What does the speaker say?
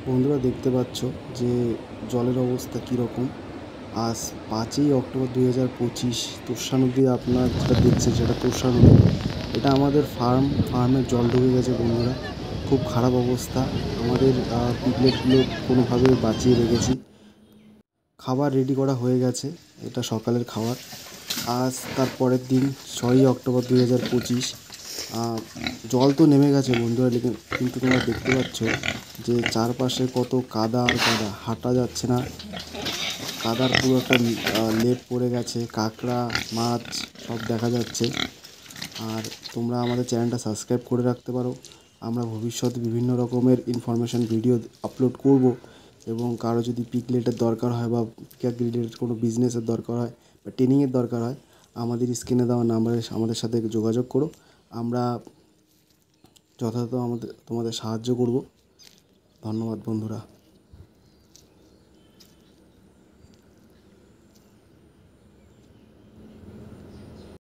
বন্ধুরা দেখতে পাচ্ছ যে জলের অবস্থা কীরকম। আজ 5ই অক্টোবর 2025। তোর্ষা নদী আপনারা যেটা দেখছেন সেটা তোর্ষা নদী। এটা আমাদের ফার্মের জল ঢুকে গেছে বন্ধুরা। খুব খারাপ অবস্থা। আমাদের পিগলেটগুলো কোনোভাবে বাঁচিয়ে রেখেছি। খাবার রেডি করা হয়ে গেছে, এটা সকালের খাবার। আজ তার পরের দিন 6ই অক্টোবর 2025। জল তো নেমে গেছে বন্ধুরা, কিন্তু তোমরা দেখতে পাচ্ছ যে চারপাশে কত কাদা আর কাদা, হাঁটা যাচ্ছে না। কাদার পুরো একটা লেপ পড়ে গেছে, কাঁকড়া মাছ সব দেখা যাচ্ছে। আর তোমরা আমাদের চ্যানেলটা সাবস্ক্রাইব করে রাখতে পারো। আমরা ভবিষ্যতে বিভিন্ন রকমের ইনফরমেশান ভিডিও আপলোড করব। এবং কারো যদি পিগলেটের দরকার হয় বা পিগ রিলেটেড কোনো বিজনেসের দরকার হয় বা ট্রেনিংয়ের দরকার হয়, আমাদের স্ক্রিনে দেওয়া নাম্বারে আমাদের সাথে যোগাযোগ করো। আমরা যথাযথ তোমাদের সাহায্য করব। ধন্যবাদ বন্ধুরা।